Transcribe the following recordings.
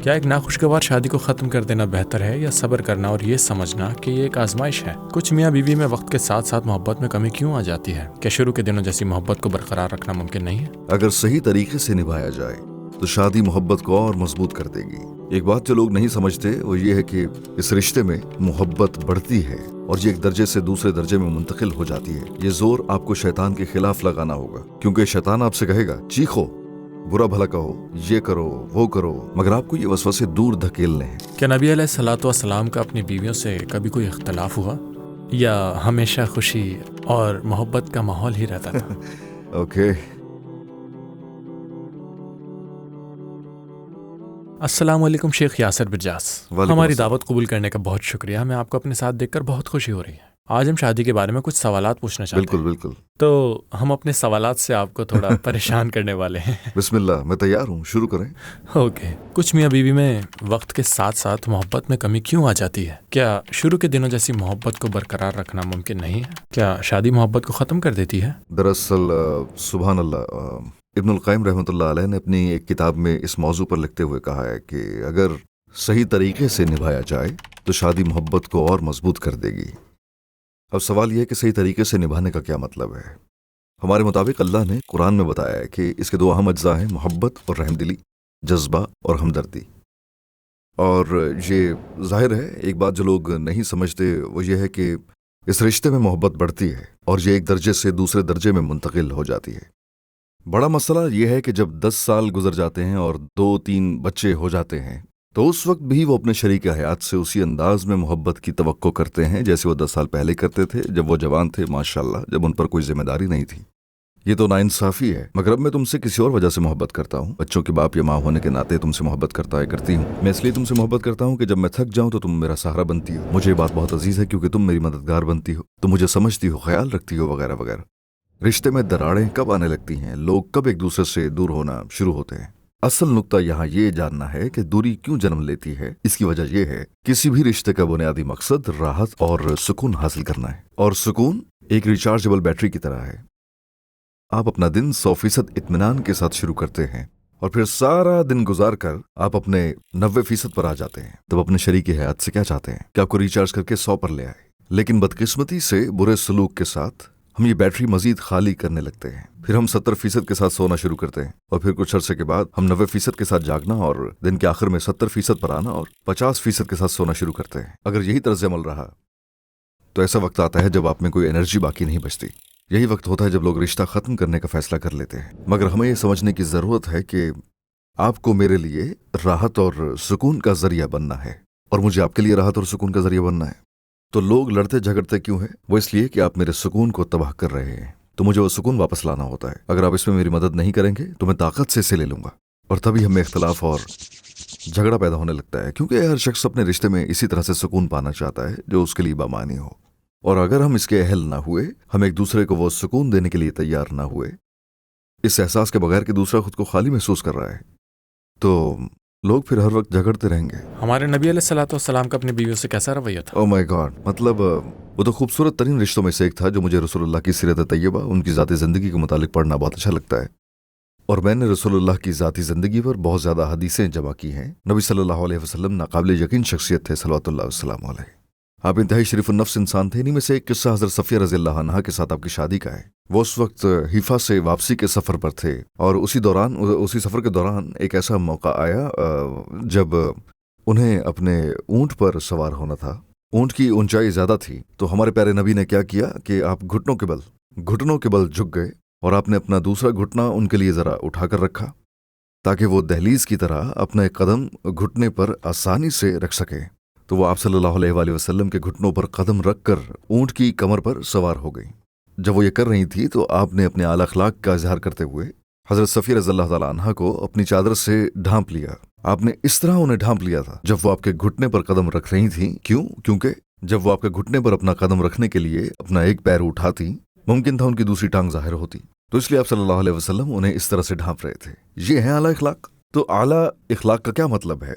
کیا ایک ناخوشگوار شادی کو ختم کر دینا بہتر ہے یا صبر کرنا اور یہ سمجھنا کہ یہ ایک آزمائش ہے؟ کچھ میاں بیوی میں وقت کے ساتھ ساتھ محبت میں کمی کیوں آ جاتی ہے؟ کیا شروع کے دنوں جیسی محبت کو برقرار رکھنا ممکن نہیں ہے؟ اگر صحیح طریقے سے نبھایا جائے تو شادی محبت کو اور مضبوط کر دے گی۔ ایک بات جو لوگ نہیں سمجھتے وہ یہ ہے کہ اس رشتے میں محبت بڑھتی ہے اور یہ ایک درجے سے دوسرے درجے میں منتقل ہو جاتی ہے۔ یہ زور آپ کو شیطان کے خلاف لگانا ہوگا، کیونکہ شیطان آپ سے کہے گا چیخو، برا بھلا کہو، یہ کرو وہ کرو، مگر آپ کو یہ وسوسے دور دھکیلنے ہیں۔ کیا نبی علیہ الصلوۃ والسلام کا اپنی بیویوں سے کبھی کوئی اختلاف ہوا یا ہمیشہ خوشی اور محبت کا ماحول ہی رہتا تھا؟ اوکے، السلام علیکم شیخ یاسر برجاس، وعلیکم ہماری السلام۔ دعوت قبول کرنے کا بہت شکریہ۔ ہمیں آپ کو اپنے ساتھ دیکھ کر بہت خوشی ہو رہی ہے۔ آج ہم شادی کے بارے میں کچھ سوالات پوچھنا چاہتے بالکل ہیں، بالکل، تو ہم اپنے سوالات سے آپ کو تھوڑا پریشان کرنے والے ہیں۔ بسم اللہ، میں تیار ہوں، شروع کریں۔ اوکے، کچھ میاں بیوی میں وقت کے ساتھ ساتھ محبت میں کمی کیوں آ جاتی ہے؟ کیا شروع کے دنوں جیسی محبت کو برقرار رکھنا ممکن نہیں ہے؟ کیا شادی محبت کو ختم کر دیتی ہے؟ دراصل سبحان اللہ، ابن القیم رحمۃ اللہ علیہ نے اپنی ایک کتاب میں اس موضوع پر لکھتے ہوئے کہا ہے کہ اگر صحیح طریقے سے نبھایا جائے تو شادی محبت کو اور مضبوط کر دے گی۔ اب سوال یہ ہے کہ صحیح طریقے سے نبھانے کا کیا مطلب ہے؟ ہمارے مطابق اللہ نے قرآن میں بتایا ہے کہ اس کے دو اہم اجزاء ہیں، محبت اور رحم دلی، جذبہ اور ہمدردی۔ اور یہ ظاہر ہے، ایک بات جو لوگ نہیں سمجھتے وہ یہ ہے کہ اس رشتے میں محبت بڑھتی ہے اور یہ ایک درجے سے دوسرے درجے میں منتقل ہو جاتی ہے۔ بڑا مسئلہ یہ ہے کہ جب 10 سال گزر جاتے ہیں اور 2-3 بچے ہو جاتے ہیں تو اس وقت بھی وہ اپنے شریک حیات سے اسی انداز میں محبت کی توقع کرتے ہیں جیسے وہ 10 سال پہلے کرتے تھے جب وہ جوان تھے، ماشاءاللہ، جب ان پر کوئی ذمہ داری نہیں تھی۔ یہ تو ناانصافی ہے، مگر اب میں تم سے کسی اور وجہ سے محبت کرتا ہوں۔ بچوں کے باپ یا ماں ہونے کے ناطے تم سے محبت کرتی ہوں۔ میں اس لیے تم سے محبت کرتا ہوں کہ جب میں تھک جاؤں تو تم میرا سہارا بنتی ہو۔ مجھے یہ بات بہت عزیز ہے کیونکہ تم میری مددگار بنتی ہو، تم مجھے سمجھتی ہو، خیال رکھتی ہو، وغیرہ وغیرہ۔ رشتے میں دراڑیں کب آنے لگتی ہیں، لوگ کب ایک دوسرے سے دور ہونا شروع ہوتے ہیں؟ اصل نقطہ یہاں یہ جاننا ہے کہ دوری کیوں جنم لیتی ہے۔ اس کی وجہ یہ ہے، کسی بھی رشتے کا بنیادی مقصد راحت اور سکون حاصل کرنا ہے، اور سکون ایک ریچارجبل بیٹری کی طرح ہے۔ آپ اپنا دن 100% اطمینان کے ساتھ شروع کرتے ہیں اور پھر سارا دن گزار کر آپ اپنے 90% پر آ جاتے ہیں، تب اپنے شریک حیات سے کیا چاہتے ہیں کہ آپ کو ریچارج کر کے 100 پر لے آئے۔ لیکن بدقسمتی سے برے سلوک کے ساتھ ہم یہ بیٹری مزید خالی کرنے لگتے ہیں، پھر ہم 70% کے ساتھ سونا شروع کرتے ہیں، اور پھر کچھ عرصے کے بعد ہم 90% کے ساتھ جاگنا اور دن کے آخر میں 70% پر آنا اور 50% کے ساتھ سونا شروع کرتے ہیں۔ اگر یہی طرز عمل رہا تو ایسا وقت آتا ہے جب آپ میں کوئی انرجی باقی نہیں بچتی۔ یہی وقت ہوتا ہے جب لوگ رشتہ ختم کرنے کا فیصلہ کر لیتے ہیں۔ مگر ہمیں یہ سمجھنے کی ضرورت ہے کہ آپ کو میرے لیے راحت اور سکون کا ذریعہ بننا ہے اور مجھے آپ کے لیے راحت اور سکون کا ذریعہ بننا ہے۔ تو لوگ لڑتے جھگڑتے کیوں ہیں؟ وہ اس لیے کہ آپ میرے سکون کو تباہ کر رہے ہیں، تو مجھے وہ سکون واپس لانا ہوتا ہے۔ اگر آپ اس میں میری مدد نہیں کریں گے تو میں طاقت سے اسے لے لوں گا، اور تبھی ہمیں اختلاف اور جھگڑا پیدا ہونے لگتا ہے، کیونکہ ہر شخص اپنے رشتے میں اسی طرح سے سکون پانا چاہتا ہے جو اس کے لیے بامانی ہو۔ اور اگر ہم اس کے اہل نہ ہوئے، ہم ایک دوسرے کو وہ سکون دینے کے لیے تیار نہ ہوئے، اس احساس کے بغیر کہ دوسرا خود کو خالی محسوس کر رہا ہے، تو لوگ پھر ہر وقت جھگڑتے رہیں گے۔ ہمارے نبی علیہ الصلوۃ والسلام کا اپنی بیویوں سے کیسا رویہ تھا؟ او مائی گاڈ، مطلب وہ تو خوبصورت ترین رشتوں میں سے ایک تھا جو مجھے رسول اللہ کی سیرت طیبہ، ان کی ذاتی زندگی کے متعلق پڑھنا بہت اچھا لگتا ہے، اور میں نے رسول اللہ کی ذاتی زندگی پر بہت زیادہ حدیثیں جمع کی ہیں۔ نبی صلی اللہ علیہ وسلم ناقابل یقین شخصیت تھے، صلوات اللہ وسلام علیہ۔ آپ انتہائی شریف النفس انسان تھے۔ انہی میں سے ایک قصہ حضرت صفیہ رضی اللہ عنہا کے ساتھ آپ کی شادی کا ہے۔ وہ اس وقت حیفا سے واپسی کے سفر پر تھے، اور اسی سفر کے دوران ایک ایسا موقع آیا جب انہیں اپنے اونٹ پر سوار ہونا تھا۔ اونٹ کی اونچائی زیادہ تھی، تو ہمارے پیارے نبی نے کیا کیا کہ آپ گھٹنوں کے بل جھک گئے، اور آپ نے اپنا دوسرا گھٹنا ان کے لیے ذرا اٹھا کر رکھا تاکہ وہ دہلیز کی طرح اپنا ایک قدم گھٹنے پر آسانی سے رکھ سکے۔ تو وہ آپ صلی اللہ علیہ وآلہ وسلم کے گھٹنوں پر قدم رکھ کر اونٹ کی کمر پر سوار ہو گئی۔ جب وہ یہ کر رہی تھی تو آپ نے اپنے اعلی اخلاق کا اظہار کرتے ہوئے حضرت صفیہ رضی اللہ تعالیٰ عنہا کو اپنی چادر سے ڈھانپ لیا۔ آپ نے اس طرح انہیں ڈھانپ لیا تھا جب وہ آپ کے گھٹنے پر قدم رکھ رہی تھیں۔ کیونکہ جب وہ آپ کے گھٹنے پر اپنا قدم رکھنے کے لیے اپنا ایک پیر اٹھاتی، ممکن تھا ان کی دوسری ٹانگ ظاہر ہوتی، تو اس لیے آپ صلی اللہ علیہ وسلم انہیں اس طرح سے ڈھانپ رہے تھے۔ یہ ہے اعلیٰ اخلاق۔ تو اعلیٰ اخلاق کا کیا مطلب ہے؟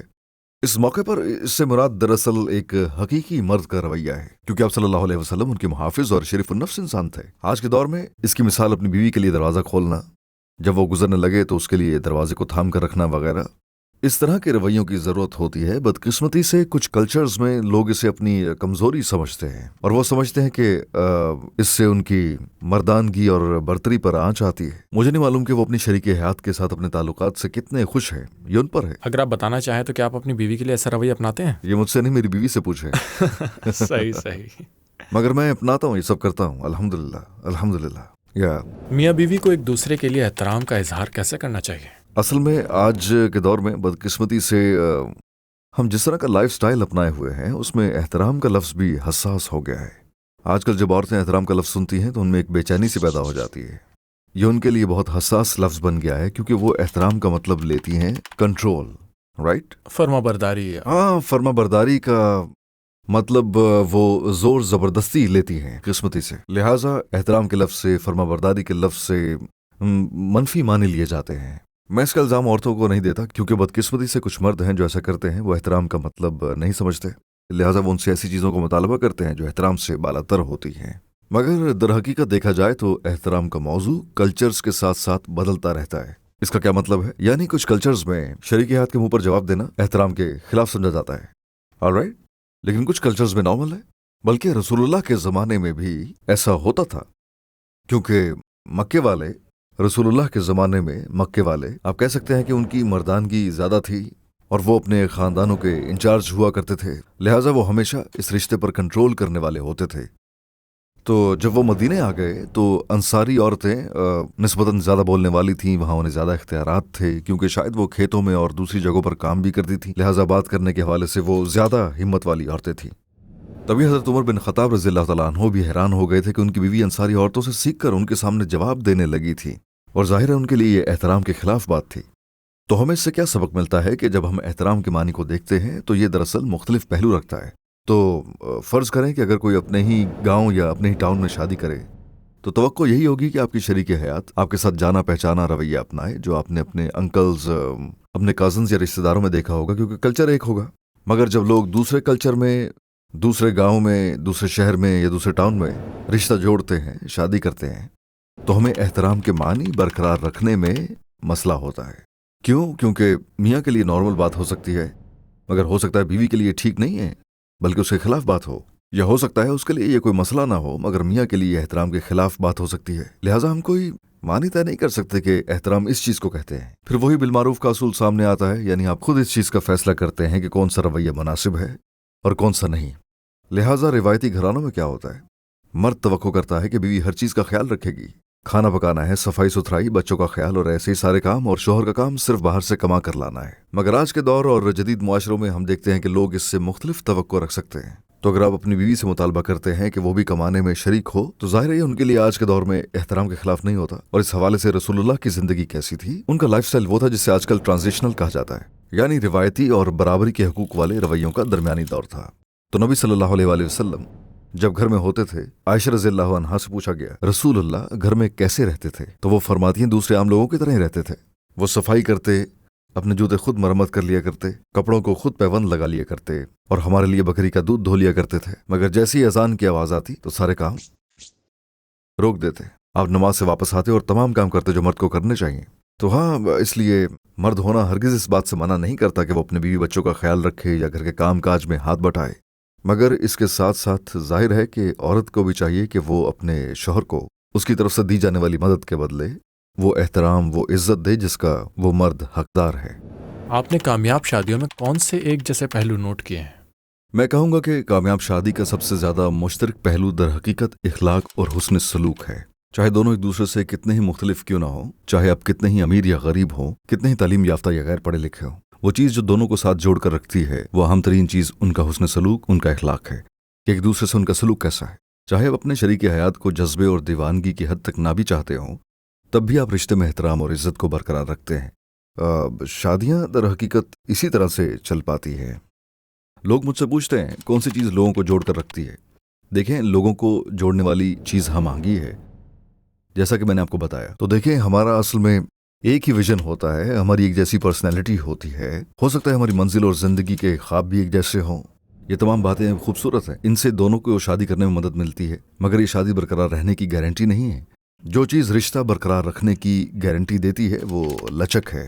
اس موقع پر اس سے مراد دراصل ایک حقیقی مرد کا رویہ ہے، کیونکہ آپ صلی اللہ علیہ وسلم ان کے محافظ اور شریف النفس انسان تھے۔ آج کے دور میں اس کی مثال اپنی بیوی کے لیے دروازہ کھولنا، جب وہ گزرنے لگے تو اس کے لیے دروازے کو تھام کر رکھنا وغیرہ، اس طرح کے رویوں کی ضرورت ہوتی ہے. بدقسمتی سے کچھ کلچرز میں لوگ اسے اپنی کمزوری سمجھتے ہیں اور وہ سمجھتے ہیں کہ اس سے ان کی مردانگی اور برتری پر آنچ آتی ہے. مجھے نہیں معلوم کہ وہ اپنی شریک حیات کے ساتھ اپنے تعلقات سے کتنے خوش ہیں، یہ ان پر ہے. اگر آپ بتانا چاہیں تو کیا آپ اپنی بیوی کے لیے ایسا رویہ اپناتے ہیں؟ یہ مجھ سے نہیں، میری بیوی سے پوچھیں. صحیح. مگر میں اپناتا ہوں، یہ سب کرتا ہوں، الحمدللہ. یا میاں بیوی کو ایک دوسرے کے لیے احترام کا اظہار کیسے کرنا چاہیے؟ اصل میں آج کے دور میں بدقسمتی سے ہم جس طرح کا لائف سٹائل اپنائے ہوئے ہیں اس میں احترام کا لفظ بھی حساس ہو گیا ہے. آج کل جب عورتیں احترام کا لفظ سنتی ہیں تو ان میں ایک بے چینی سی پیدا ہو جاتی ہے. یہ ان کے لیے بہت حساس لفظ بن گیا ہے کیونکہ وہ احترام کا مطلب لیتی ہیں کنٹرول، رائٹ؟ فرما برداری. ہاں، فرما برداری کا مطلب وہ زور زبردستی لیتی ہیں قسمتی سے. لہٰذا احترام کے لفظ سے، فرما برداری کے لفظ سے منفی معنی لیے جاتے ہیں. میں اس کا الزام عورتوں کو نہیں دیتا کیونکہ بدقسمتی سے کچھ مرد ہیں جو ایسا کرتے ہیں، وہ احترام کا مطلب نہیں سمجھتے، لہٰذا وہ ان سے ایسی چیزوں کو مطالبہ کرتے ہیں جو احترام سے بالاتر ہوتی ہیں. مگر در حقیقت دیکھا جائے تو احترام کا موضوع کلچرز کے ساتھ ساتھ بدلتا رہتا ہے. اس کا کیا مطلب ہے؟ یعنی کچھ کلچرز میں شریک حیات کے منہ پر جواب دینا احترام کے خلاف سمجھا جاتا ہے، آلرائٹ، لیکن کچھ کلچرز میں نارمل ہے. بلکہ رسول اللہ کے زمانے میں بھی ایسا ہوتا تھا کیونکہ مکے والے، رسول اللہ کے زمانے میں مکے والے آپ کہہ سکتے ہیں کہ ان کی مردانگی زیادہ تھی اور وہ اپنے خاندانوں کے انچارج ہوا کرتے تھے، لہٰذا وہ ہمیشہ اس رشتے پر کنٹرول کرنے والے ہوتے تھے. تو جب وہ مدینے آ گئے تو انصاری عورتیں نسبتاً زیادہ بولنے والی تھیں، وہاں انہیں زیادہ اختیارات تھے کیونکہ شاید وہ کھیتوں میں اور دوسری جگہوں پر کام بھی کرتی تھیں، لہٰذا بات کرنے کے حوالے سے وہ زیادہ ہمت والی عورتیں تھیں. تبھی حضرت عمر بن خطاب رضی اللہ تعالیٰ عنہ بھی حیران ہو گئے تھے کہ ان کی بیوی انصاری عورتوں سے سیکھ کر ان کے سامنے جواب دینے لگی تھی، اور ظاہر ہے ان کے لیے یہ احترام کے خلاف بات تھی. تو ہمیں اس سے کیا سبق ملتا ہے کہ جب ہم احترام کے معنی کو دیکھتے ہیں تو یہ دراصل مختلف پہلو رکھتا ہے. تو فرض کریں کہ اگر کوئی اپنے ہی گاؤں یا اپنے ہی ٹاؤن میں شادی کرے تو توقع یہی ہوگی کہ آپ کی شریک حیات آپ کے ساتھ جانا پہچانا رویہ اپنائے جو آپ نے اپنے انکلز، اپنے کازنز یا رشتہ داروں میں دیکھا ہوگا کیونکہ کلچر ایک ہوگا. مگر جب لوگ دوسرے کلچر میں، دوسرے گاؤں میں، دوسرے شہر میں یا دوسرے ٹاؤن میں رشتہ جوڑتے ہیں، شادی کرتے ہیں، تو ہمیں احترام کے معنی برقرار رکھنے میں مسئلہ ہوتا ہے. کیوں؟ کیونکہ میاں کے لیے نارمل بات ہو سکتی ہے مگر ہو سکتا ہے بیوی کے لیے ٹھیک نہیں ہے بلکہ اس کے خلاف بات ہو، یا ہو سکتا ہے اس کے لیے یہ کوئی مسئلہ نہ ہو مگر میاں کے لیے احترام کے خلاف بات ہو سکتی ہے. لہٰذا ہم کوئی معنی طے نہیں کر سکتے کہ احترام اس چیز کو کہتے ہیں. پھر وہی بالمعروف کا اصول سامنے آتا ہے، یعنی آپ خود اس چیز کا فیصلہ کرتے ہیں کہ کون سا رویہ مناسب ہے اور کون سا نہیں. لہٰذا روایتی گھرانوں میں کیا ہوتا ہے، مرد توقع کرتا ہے کہ بیوی ہر چیز کا خیال رکھے گی، کھانا پکانا ہے، صفائی ستھرائی، بچوں کا خیال اور ایسے ہی سارے کام، اور شوہر کا کام صرف باہر سے کما کر لانا ہے. مگر آج کے دور اور جدید معاشروں میں ہم دیکھتے ہیں کہ لوگ اس سے مختلف توقع رکھ سکتے ہیں. تو اگر آپ اپنی بیوی سے مطالبہ کرتے ہیں کہ وہ بھی کمانے میں شریک ہو تو ظاہر ہے ان کے لیے آج کے دور میں احترام کے خلاف نہیں ہوتا. اور اس حوالے سے رسول اللہ کی زندگی کیسی تھی، ان کا لائف سٹائل وہ تھا جسے آج کل ٹرانزیشنل کہا جاتا ہے، یعنی روایتی اور برابری کے حقوق والے رویوں کا درمیانی دور تھا. تو نبی صلی اللہ علیہ وآلہ وسلم جب گھر میں ہوتے تھے، عائشہ رضی اللہ عنہا سے پوچھا گیا رسول اللہ گھر میں کیسے رہتے تھے، تو وہ فرماتی ہیں دوسرے عام لوگوں کی طرح ہی رہتے تھے. وہ صفائی کرتے، اپنے جوتے خود مرمت کر لیا کرتے، کپڑوں کو خود پیوند لگا لیا کرتے، اور ہمارے لیے بکری کا دودھ دھو لیا کرتے تھے. مگر جیسی ہی اذان کی آواز آتی تو سارے کام روک دیتے، آپ نماز سے واپس آتے اور تمام کام کرتے جو مرد کو کرنے چاہیے. تو ہاں، اس لیے مرد ہونا ہرگز اس بات سے منع نہیں کرتا کہ وہ اپنے بیوی بچوں کا خیال رکھے یا گھر کے کام کاج میں ہاتھ بٹائے، مگر اس کے ساتھ ساتھ ظاہر ہے کہ عورت کو بھی چاہیے کہ وہ اپنے شوہر کو اس کی طرف سے دی جانے والی مدد کے بدلے وہ احترام، وہ عزت دے جس کا وہ مرد حقدار ہے. آپ نے کامیاب شادیوں میں کون سے ایک جیسے پہلو نوٹ کیے ہیں؟ میں کہوں گا کہ کامیاب شادی کا سب سے زیادہ مشترک پہلو در حقیقت اخلاق اور حسن سلوک ہے. چاہے دونوں ایک دوسرے سے کتنے ہی مختلف کیوں نہ ہوں، چاہے آپ کتنے ہی امیر یا غریب ہوں، کتنے ہی تعلیم یافتہ یا غیر پڑھے لکھے ہوں، وہ چیز جو دونوں کو ساتھ جوڑ کر رکھتی ہے وہ اہم ترین چیز ان کا حسن سلوک، ان کا اخلاق ہے کہ ایک دوسرے سے ان کا سلوک کیسا ہے. چاہے آپ اپنے شریک حیات کو جذبے اور دیوانگی کی حد تک نہ بھی چاہتے ہوں، تب بھی آپ رشتے میں احترام اور عزت کو برقرار رکھتے ہیں. شادیاں در حقیقت اسی طرح سے چل پاتی ہے. لوگ مجھ سے پوچھتے ہیں کون سی چیز لوگوں کو جوڑ کر رکھتی ہے. دیکھیں، لوگوں کو جوڑنے والی چیز ہم آہنگی ہے، جیسا کہ میں نے آپ کو بتایا. تو دیکھیں، ہمارا اصل میں ایک ہی ویژن ہوتا ہے، ہماری ایک جیسی پرسنالٹی ہوتی ہے، ہو سکتا ہے ہماری منزل اور زندگی کے خواب بھی ایک جیسے ہوں. یہ تمام باتیں خوبصورت ہیں، ان سے دونوں کو شادی کرنے میں مدد ملتی ہے، مگر یہ شادی برقرار رہنے کی گارنٹی نہیں ہے. جو چیز رشتہ برقرار رکھنے کی گارنٹی دیتی ہے وہ لچک ہے.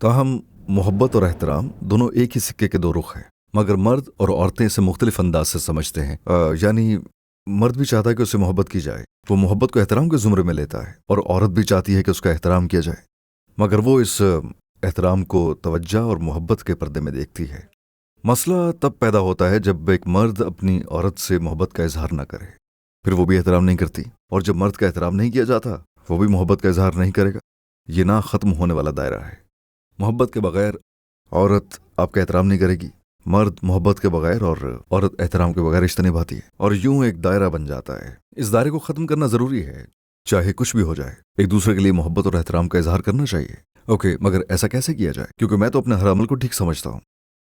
تاہم محبت اور احترام دونوں ایک ہی سکے کے دو رخ ہیں، مگر مرد اور عورتیں اسے مختلف انداز سے سمجھتے ہیں۔ یعنی مرد بھی چاہتا ہے کہ اسے محبت کی جائے، وہ محبت کو احترام کے زمرے میں لیتا ہے، اور عورت بھی چاہتی ہے کہ اس کا احترام کیا جائے، مگر وہ اس احترام کو توجہ اور محبت کے پردے میں دیکھتی ہے۔ مسئلہ تب پیدا ہوتا ہے جب ایک مرد اپنی عورت سے محبت کا اظہار نہ کرے، پھر وہ بھی احترام نہیں کرتی، اور جب مرد کا احترام نہیں کیا جاتا وہ بھی محبت کا اظہار نہیں کرے گا۔ یہ نہ ختم ہونے والا دائرہ ہے۔ محبت کے بغیر عورت آپ کا احترام نہیں کرے گی، مرد محبت کے بغیر اور عورت احترام کے بغیر رشتہ نبھاتی ہے، اور یوں ایک دائرہ بن جاتا ہے۔ اس دائرے کو ختم کرنا ضروری ہے، چاہے کچھ بھی ہو جائے۔ ایک دوسرے کے لیے محبت اور احترام کا اظہار کرنا چاہیے۔ اوکے، مگر ایسا کیسے کیا جائے؟ کیونکہ میں تو اپنے ہر عمل کو ٹھیک سمجھتا ہوں۔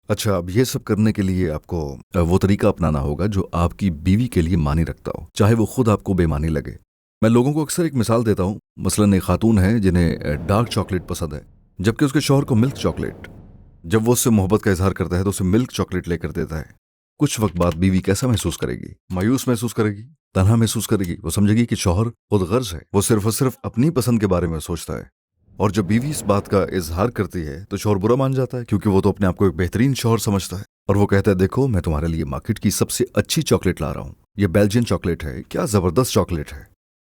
اچھا، اب یہ سب کرنے کے لیے آپ کو وہ طریقہ اپنانا ہوگا جو آپ کی بیوی کے لیے معنی رکھتا ہو، چاہے وہ خود آپ کو بے معنی لگے۔ میں لوگوں کو اکثر ایک مثال دیتا ہوں، مثلاً ایک خاتون ہے جنہیں ڈارک چاکلیٹ پسند ہے، جبکہ اس کے شوہر کو ملک چاکلیٹ۔ جب وہ اس سے محبت کا اظہار کرتا ہے تو اسے ملک چاکلیٹ لے کر دیتا ہے۔ کچھ وقت بعد بیوی کیسا محسوس کرے گی؟ مایوس محسوس کرے گی، تنہا محسوس کرے گی۔ وہ سمجھے گی کہ شوہر خود غرض ہے، وہ صرف اور صرف اپنی پسند کے بارے میں سوچتا ہے۔ اور جب بیوی اس بات کا اظہار کرتی ہے تو شوہر برا مان جاتا ہے، کیونکہ وہ تو اپنے آپ کو ایک بہترین شوہر سمجھتا ہے، اور وہ کہتا ہے دیکھو میں تمہارے لیے مارکیٹ کی سب سے اچھی چاکلیٹ لا رہا ہوں، یہ بیلجین چاکلیٹ ہے، کیا زبردست چاکلیٹ ہے۔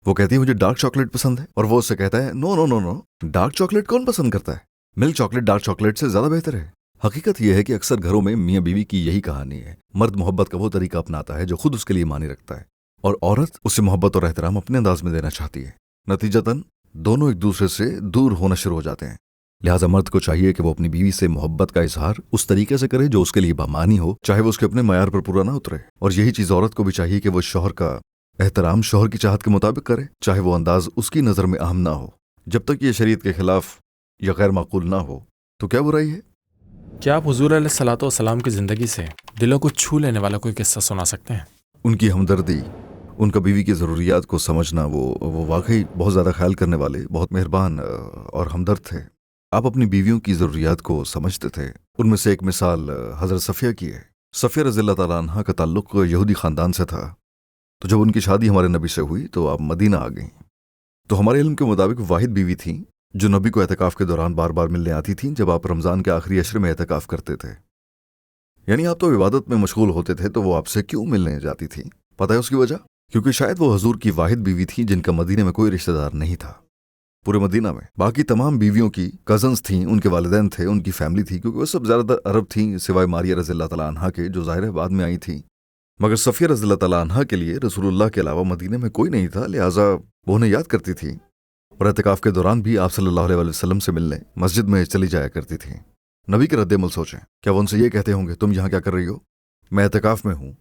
وہ کہتی ہے مجھے ڈارک چاکلیٹ پسند ہے، اور وہ اس سے کہتا ہے نو نو نو نو، ڈارک چاکلیٹ کون پسند کرتا ہے؟ ملک چاکلیٹ ڈارک چاکلیٹ سے زیادہ بہتر ہے۔ حقیقت یہ ہے کہ اکثر گھروں میں میاں بیوی کی یہی کہانی ہے۔ مرد محبت کا وہ طریقہ اپناتا ہے جو خود اس کے لیے معنی رکھتا ہے، اور عورت اسے محبت اور احترام اپنے انداز میں دینا چاہتی ہے۔ نتیجتاً دونوں ایک دوسرے سے دور ہونا شروع ہو جاتے ہیں۔ لہٰذا مرد کو چاہیے کہ وہ اپنی بیوی سے محبت کا اظہار اس طریقے سے کرے جو اس کے لیے بامعنی ہو، چاہے وہ اس کے اپنے معیار پر پورا نہ اترے، اور یہی چیز عورت کو بھی چاہیے کہ وہ شوہر کا احترام شوہر کی چاہت کے مطابق کرے، چاہے وہ انداز اس کی نظر میں اہم نہ ہو۔ جب تک یہ شریعت کے خلاف یا غیر معقول نہ ہو تو کیا برائی ہے؟ کیا آپ حضور علیہ الصلوۃ والسلام کی زندگی سے دلوں کو چھو لینے والا کوئی قصہ سنا سکتے ہیں؟ ان کی ہمدردی، ان کا بیوی کی ضروریات کو سمجھنا، وہ واقعی بہت زیادہ خیال کرنے والے، بہت مہربان اور ہمدرد تھے۔ آپ اپنی بیویوں کی ضروریات کو سمجھتے تھے۔ ان میں سے ایک مثال حضرت صفیہ کی ہے۔ صفیہ رضی اللہ تعالیٰ عنہ کا تعلق یہودی خاندان سے تھا، تو جب ان کی شادی ہمارے نبی سے ہوئی تو آپ مدینہ آ گئیں۔ تو ہمارے علم کے مطابق واحد بیوی تھیں جو نبی کو اعتکاف کے دوران بار بار ملنے آتی تھیں جب آپ رمضان کے آخری عشرے میں اعتکاف کرتے تھے۔ یعنی آپ تو عبادت میں مشغول ہوتے تھے تو وہ آپ سے کیوں ملنے جاتی تھیں؟ پتہ ہے اس کی وجہ؟ کیونکہ شاید وہ حضور کی واحد بیوی تھی جن کا مدینہ میں کوئی رشتہ دار نہیں تھا۔ پورے مدینہ میں باقی تمام بیویوں کی کزنز تھیں، ان کے والدین تھے، ان کی فیملی تھی، کیونکہ وہ سب زیادہ تر عرب تھیں سوائے ماریہ رضی اللہ تعالیٰ عنہ کے، جو ظاہر بعد میں آئی تھیں۔ مگر صفیہ رضی اللہ تعالیٰ عنہ کے لیے رسول اللہ کے علاوہ مدینہ میں کوئی نہیں تھا، لہٰذا وہ انہیں یاد کرتی تھی، اور اعتکاف کے دوران بھی آپ صلی اللہ علیہ وسلم سے ملنے مسجد میں چلی جایا کرتی تھیں۔ نبی کے رد عمل سوچیں، کیا وہ ان سے یہ کہتے ہوں گے تم یہاں کیا کر رہی ہو؟ میں اعتکاف میں ہوں،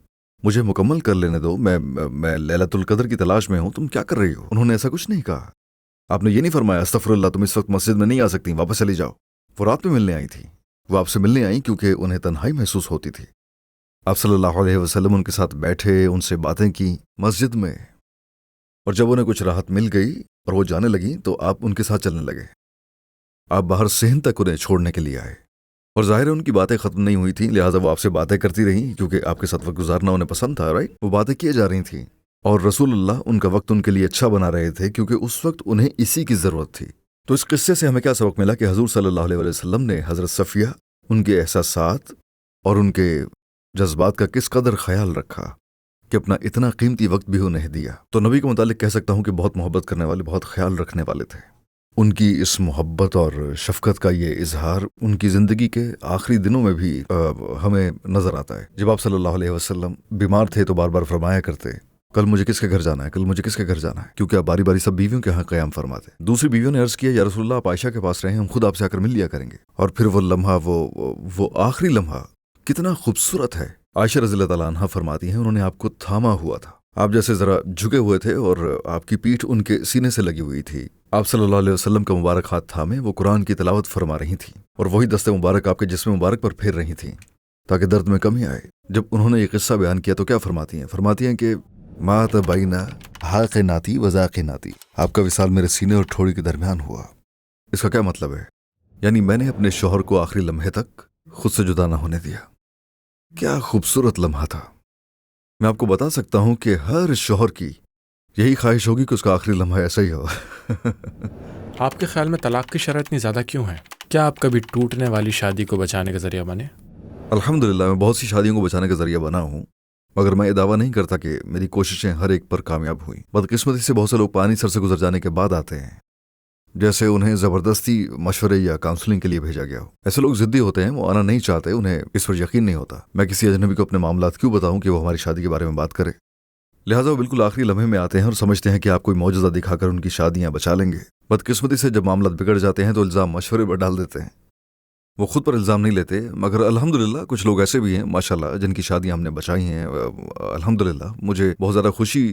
مجھے مکمل کر لینے دو، میں لیلۃ القدر کی تلاش میں ہوں، تم کیا کر رہی ہو؟ انہوں نے ایسا کچھ نہیں کہا۔ آپ نے یہ نہیں فرمایا استغفر اللہ تم اس وقت مسجد میں نہیں آ سکتی، واپس چلی جاؤ۔ وہ رات میں ملنے آئی تھی، وہ آپ سے ملنے آئیں کیونکہ انہیں تنہائی محسوس ہوتی تھی۔ آپ صلی اللہ علیہ وسلم ان کے ساتھ بیٹھے، ان سے باتیں کی مسجد میں، اور جب انہیں کچھ راحت مل گئی اور وہ جانے لگیں تو آپ ان کے ساتھ چلنے لگے۔ آپ باہر صحن تک انہیں چھوڑنے کے لیے آئے، اور ظاہر ہے ان کی باتیں ختم نہیں ہوئی تھیں، لہٰذا وہ آپ سے باتیں کرتی رہیں کیونکہ آپ کے ساتھ وقت گزارنا انہیں پسند تھا، رائٹ؟ وہ باتیں کیے جا رہی تھیں، اور رسول اللہ ان کا وقت ان کے لیے اچھا بنا رہے تھے کیونکہ اس وقت انہیں اسی کی ضرورت تھی۔ تو اس قصے سے ہمیں کیا سبق ملا کہ حضور صلی اللہ علیہ وسلم نے حضرت صفیہ، ان کے احساسات اور ان کے جذبات کا کس قدر خیال رکھا کہ اپنا اتنا قیمتی وقت بھی انہیں دیا۔ تو نبی کے متعلق کہہ سکتا ہوں کہ بہت محبت کرنے والے، بہت خیال رکھنے والے تھے۔ ان کی اس محبت اور شفقت کا یہ اظہار ان کی زندگی کے آخری دنوں میں بھی ہمیں نظر آتا ہے۔ جب آپ صلی اللہ علیہ وسلم بیمار تھے تو بار بار فرمایا کرتے کل مجھے کس کے گھر جانا ہے، کل مجھے کس کے گھر جانا ہے، کیونکہ آپ باری باری سب بیویوں کے ہاں قیام فرماتے۔ دوسری بیویوں نے عرض کیا یا رسول اللہ آپ عائشہ کے پاس رہیں، ہم خود آپ سے آ کر مل لیا کریں گے۔ اور پھر وہ لمحہ، وہ آخری لمحہ کتنا خوبصورت ہے۔ عائشہ رضی اللہ تعالیٰ عنہ فرماتی ہیں انہوں نے آپ کو تھاما ہوا تھا، آپ جیسے ذرا جھکے ہوئے تھے اور آپ کی پیٹھ ان کے سینے سے لگی ہوئی تھی۔ آپ صلی اللہ علیہ وسلم کا مبارک ہاتھ تھامے وہ قرآن کی تلاوت فرما رہی تھیں، اور وہی دست مبارک آپ کے جسم مبارک پر پھیر رہی تھیں تاکہ درد میں کمی آئے۔ جب انہوں نے یہ قصہ بیان کیا تو کیا فرماتی ہیں کہ مات بینا حاق ناتی وذاق ناتی، آپ کا وصال میرے سینے اور ٹھوڑی کے درمیان ہوا۔ اس کا کیا مطلب ہے؟ یعنی میں نے اپنے شوہر کو آخری لمحے تک خود سے جدا نہ ہونے دیا۔ کیا خوبصورت لمحہ تھا۔ میں آپ کو بتا سکتا ہوں کہ ہر شوہر کی یہی خواہش ہوگی کہ اس کا آخری لمحہ ایسا ہی ہو۔ آپ کے خیال میں طلاق کی شرح اتنی زیادہ کیوں ہے؟ کیا آپ کبھی ٹوٹنے والی شادی کو بچانے کا ذریعہ بنے؟ الحمدللہ میں بہت سی شادیوں کو بچانے کا ذریعہ بنا ہوں، مگر میں یہ دعویٰ نہیں کرتا کہ میری کوششیں ہر ایک پر کامیاب ہوئیں۔ بدقسمتی سے بہت سے لوگ پانی سر سے گزر جانے کے بعد آتے ہیں، جیسے انہیں زبردستی مشورے یا کاؤنسلنگ کے لیے بھیجا گیا ہو۔ ایسے لوگ ضدی ہوتے ہیں، وہ آنا نہیں چاہتے، انہیں اس پر یقین نہیں ہوتا۔ میں کسی اجنبی کو اپنے معاملات کیوں بتاؤں کہ وہ ہماری شادی کے بارے میں بات کرے؟ لہٰذا وہ بالکل آخری لمحے میں آتے ہیں اور سمجھتے ہیں کہ آپ کوئی معجزہ دکھا کر ان کی شادیاں بچا لیں گے۔ بدقسمتی سے جب معاملات بگڑ جاتے ہیں تو الزام مشورے پر ڈال دیتے ہیں، وہ خود پر الزام نہیں لیتے۔ مگر الحمدللہ کچھ لوگ ایسے بھی ہیں ماشاءاللہ جن کی شادیاں ہم نے بچائی ہیں۔ الحمدللہ مجھے بہت زیادہ خوشی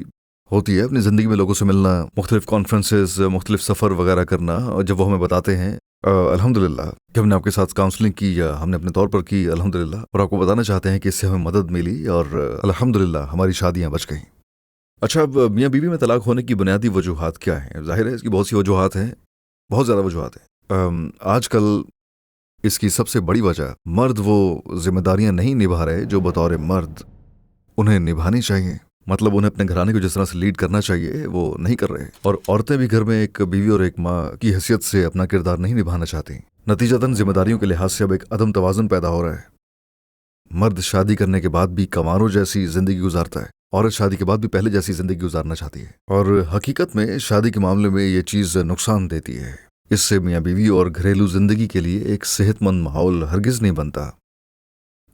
ہوتی ہے اپنی زندگی میں لوگوں سے ملنا، مختلف کانفرنسز، مختلف سفر وغیرہ کرنا، اور جب وہ ہمیں بتاتے ہیں الحمدللہ کہ ہم نے آپ کے ساتھ کاؤنسلنگ کی یا ہم نے اپنے طور پر کی الحمدللہ، اور آپ کو بتانا چاہتے ہیں کہ اس سے ہمیں مدد ملی اور الحمدللہ ہماری شادیاں بچ گئیں۔ اچھا، اب میاں بیوی میں طلاق ہونے کی بنیادی وجوہات کیا ہیں؟ ظاہر ہے اس کی بہت سی وجوہات ہیں، بہت زیادہ وجوہات ہیں۔ آج کل اس کی سب سے بڑی وجہ مرد وہ ذمہ داریاں نہیں نبھا رہے جو بطور مرد انہیں نبھانی چاہیے، مطلب انہیں اپنے گھرانے کو جس طرح سے لیڈ کرنا چاہیے وہ نہیں کر رہے، اور عورتیں بھی گھر میں ایک بیوی اور ایک ماں کی حیثیت سے اپنا کردار نہیں نبھانا چاہتی۔ نتیجتاً ذمہ داریوں کے لحاظ سے اب ایک عدم توازن پیدا ہو رہا ہے۔ مرد شادی کرنے کے بعد بھی کنواروں جیسی زندگی گزارتا ہے، عورت شادی کے بعد بھی پہلے جیسی زندگی گزارنا چاہتی ہے، اور حقیقت میں شادی کے معاملے میں یہ چیز نقصان دیتی ہے۔ اس سے میاں بیوی اور گھریلو زندگی کے لیے ایک صحت مند ماحول ہرگز نہیں بنتا،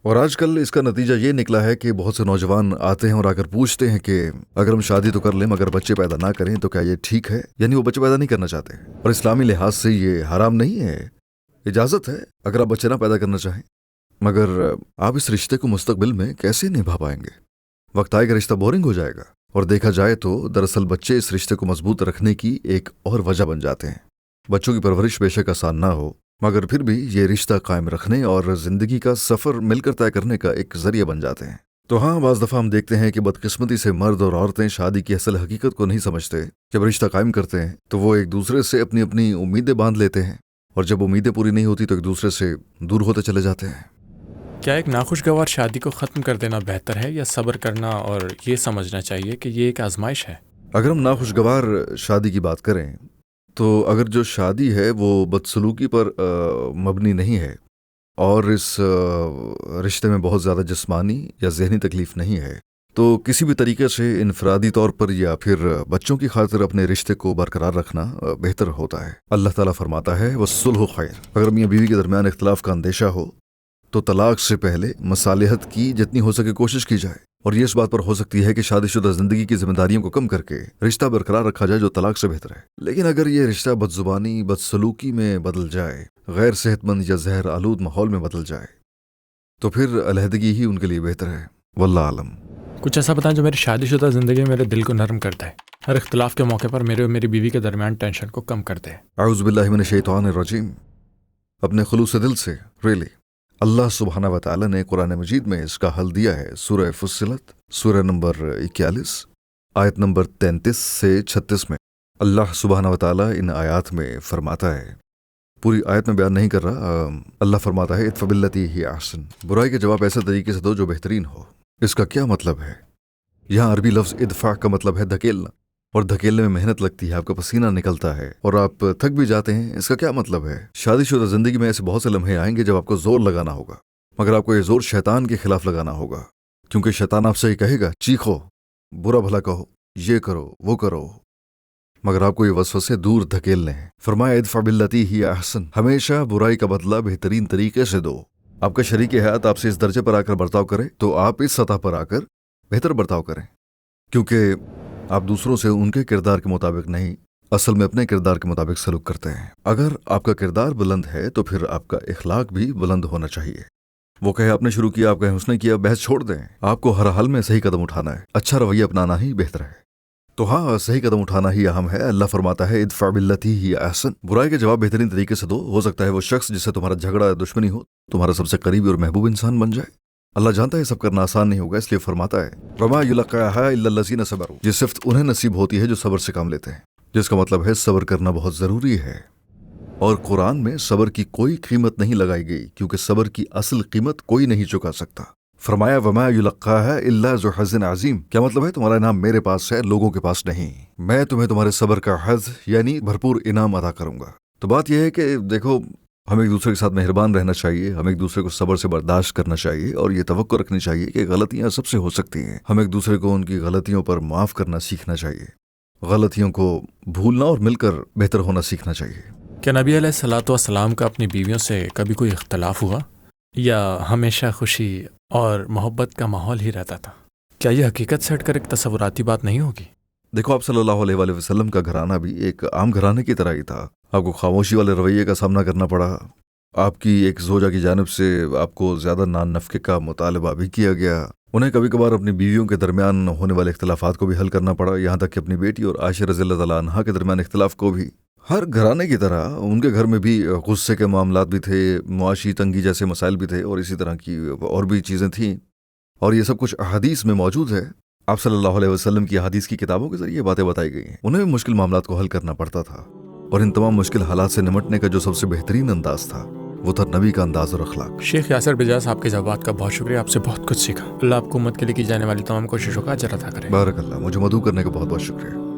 اور آج کل اس کا نتیجہ یہ نکلا ہے کہ بہت سے نوجوان آتے ہیں اور آ کر پوچھتے ہیں کہ اگر ہم شادی تو کر لیں مگر بچے پیدا نہ کریں تو کیا یہ ٹھیک ہے؟ یعنی وہ بچے پیدا نہیں کرنا چاہتے، اور اسلامی لحاظ سے یہ حرام نہیں ہے، اجازت ہے اگر آپ بچے نہ پیدا کرنا چاہیں، مگر آپ اس رشتے کو مستقبل میں کیسے نبھا پائیں گے؟ وقت آئے گا رشتہ بورنگ ہو جائے گا، اور دیکھا جائے تو دراصل بچے اس رشتے کو مضبوط رکھنے کی ایک اور وجہ بن جاتے ہیں۔ بچوں کی پرورش بے شک آسان نہ ہو، مگر پھر بھی یہ رشتہ قائم رکھنے اور زندگی کا سفر مل کر طے کرنے کا ایک ذریعہ بن جاتے ہیں۔ تو ہاں، بعض دفعہ ہم دیکھتے ہیں کہ بدقسمتی سے مرد اور عورتیں شادی کی اصل حقیقت کو نہیں سمجھتے۔ جب رشتہ قائم کرتے ہیں تو وہ ایک دوسرے سے اپنی اپنی امیدیں باندھ لیتے ہیں، اور جب امیدیں پوری نہیں ہوتی تو ایک دوسرے سے دور ہوتے چلے جاتے ہیں۔ کیا ایک ناخوشگوار شادی کو ختم کر دینا بہتر ہے یا صبر کرنا اور یہ سمجھنا چاہیے کہ یہ ایک آزمائش ہے؟ اگر ہم ناخوشگوار شادی کی بات کریں تو اگر جو شادی ہے وہ بدسلوکی پر مبنی نہیں ہے اور اس رشتے میں بہت زیادہ جسمانی یا ذہنی تکلیف نہیں ہے، تو کسی بھی طریقے سے انفرادی طور پر یا پھر بچوں کی خاطر اپنے رشتے کو برقرار رکھنا بہتر ہوتا ہے۔ اللہ تعالیٰ فرماتا ہے وَالصُّلْحُ خَيْرٌ۔ اگر میاں بیوی کے درمیان اختلاف کا اندیشہ ہو تو طلاق سے پہلے مصالحت کی جتنی ہو سکے کوشش کی جائے، اور یہ اس بات پر ہو سکتی ہے کہ شادی شدہ زندگی کی ذمہ داریوں کو کم کر کے رشتہ برقرار رکھا جائے، جو طلاق سے بہتر ہے۔ لیکن اگر یہ رشتہ بدزبانی، بدسلوکی میں بدل جائے، غیر صحت مند یا زہر آلود ماحول میں بدل جائے، تو پھر علیحدگی ہی ان کے لیے بہتر ہے۔ واللہ عالم۔ کچھ ایسا بتائیں جو میری شادی شدہ زندگی میں میرے دل کو نرم کرتا ہے، ہر اختلاف کے موقع پر میرے اور میری بیوی کے درمیان ٹینشن کو کم کرتے ہیں۔ اعوذ باللہ من الشیطان الرجیم۔ اپنے خلوص دل سے اللہ سبحانہ و تعالیٰ نے قرآن مجید میں اس کا حل دیا ہے۔ سورہ فصلت، سورہ نمبر 41، آیت نمبر 33 سے 36 میں اللہ سبحانہ و تعالیٰ ان آیات میں فرماتا ہے، پوری آیت میں بیان نہیں کر رہا، اللہ فرماتا ہے ادفع باللتی ہی احسن، برائی کا جواب ایسے طریقے سے دو جو بہترین ہو۔ اس کا کیا مطلب ہے؟ یہاں عربی لفظ ادفع کا مطلب ہے دھکیلنا، اور دھکیلنے میں محنت لگتی ہے، آپ کا پسینہ نکلتا ہے اور آپ تھک بھی جاتے ہیں۔ اس کا کیا مطلب ہے؟ شادی شدہ زندگی میں ایسے بہت سے لمحے آئیں گے جب آپ کو زور لگانا ہوگا، مگر آپ کو یہ زور شیطان کے خلاف لگانا ہوگا، کیونکہ شیطان آپ سے یہ کہے گا چیخو، برا بھلا کہو، یہ کرو وہ کرو، مگر آپ کو یہ وسوسے دور دھکیلنے ہیں۔ فرمایا ادفع باللتی ہی احسن، ہمیشہ برائی کا بدلہ بہترین طریقے سے دو۔ آپ کا شریک حیات آپ سے اس درجے پر آ کر برتاؤ کرے تو آپ اس سطح پر آ کر بہتر برتاؤ کریں، کیونکہ آپ دوسروں سے ان کے کردار کے مطابق نہیں، اصل میں اپنے کردار کے مطابق سلوک کرتے ہیں۔ اگر آپ کا کردار بلند ہے تو پھر آپ کا اخلاق بھی بلند ہونا چاہیے۔ وہ کہے آپ نے شروع کیا، آپ کہیں اس نے کیا، بحث چھوڑ دیں۔ آپ کو ہر حال میں صحیح قدم اٹھانا ہے، اچھا رویہ اپنانا ہی بہتر ہے۔ تو ہاں، صحیح قدم اٹھانا ہی اہم ہے۔ اللہ فرماتا ہے ادفع باللتی ہی احسن، برائی کا جواب بہترین طریقے سے دو۔ ہو سکتا ہے وہ شخص جس سے تمہارا جھگڑا یا دشمنی ہو تمہارا سب سے قریبی اور محبوب انسان بن جائے۔ اللہ جانتا ہے سب کرنا آسان نہیں ہوگا، اس لیے فرماتا ہے وما یلقاها الا الذین صبروا، یہ صرف انہیں نصیب ہوتی ہے جو صبر سے کام لیتے ہیں، جس کا مطلب ہے صبر کرنا بہت ضروری ہے۔ اور قرآن میں صبر کی کوئی قیمت نہیں لگائی گئی، کیونکہ صبر کی اصل قیمت کوئی نہیں چکا سکتا۔ فرمایا وما یلقاها الا ذو حظ عظیم، کیا مطلب ہے؟ تمہارا انعام میرے پاس ہے، لوگوں کے پاس نہیں۔ میں تمہیں تمہارے صبر کا حظ یعنی بھرپور انعام ادا کروں گا۔ تو بات یہ ہے کہ دیکھو، ہمیں ایک دوسرے کے ساتھ مہربان رہنا چاہیے، ہمیں ایک دوسرے کو صبر سے برداشت کرنا چاہیے، اور یہ توقع رکھنی چاہیے کہ غلطیاں سب سے ہو سکتی ہیں، ہمیں ایک دوسرے کو ان کی غلطیوں پر معاف کرنا سیکھنا چاہیے، غلطیوں کو بھولنا اور مل کر بہتر ہونا سیکھنا چاہیے۔ کیا نبی علیہ الصلوۃ والسلام کا اپنی بیویوں سے کبھی کوئی اختلاف ہوا یا ہمیشہ خوشی اور محبت کا ماحول ہی رہتا تھا؟ کیا یہ حقیقت سے ہٹ کر ایک تصوراتی بات نہیں ہوگی؟ دیکھو، آپ صلی اللہ علیہ وآلہ وسلم کا گھرانہ بھی ایک عام گھرانے کی طرح ہی تھا۔ آپ کو خاموشی والے رویے کا سامنا کرنا پڑا، آپ کی ایک زوجہ کی جانب سے آپ کو زیادہ نان نفقے کا مطالبہ بھی کیا گیا، انہیں کبھی کبھار اپنی بیویوں کے درمیان ہونے والے اختلافات کو بھی حل کرنا پڑا، یہاں تک کہ اپنی بیٹی اور عائشہ رضی اللہ تعالیٰ عنہا کے درمیان اختلاف کو بھی۔ ہر گھرانے کی طرح ان کے گھر میں بھی غصے کے معاملات بھی تھے، معاشی تنگی جیسے مسائل بھی تھے، اور اسی طرح کی اور بھی چیزیں تھیں، اور یہ سب کچھ احادیث میں موجود ہے۔ آپ صلی اللہ علیہ وسلم کی احادیث کی کتابوں کے ذریعے باتیں بتائی گئی ہیں۔ انہیں بھی مشکل معاملات کو حل کرنا پڑتا تھا، اور ان تمام مشکل حالات سے نمٹنے کا جو سب سے بہترین انداز تھا وہ تھا نبی کا انداز اور اخلاق۔ شیخ یاسر بجاز، آپ کے جوابات کا بہت شکریہ، آپ سے بہت کچھ سیکھا۔ اللہ آپ کو امت کے لیے کی جانے والی تمام کوششوں کا اجر عطا کرے۔ بارک اللہ، مجھے مدعو کرنے کا بہت بہت شکریہ۔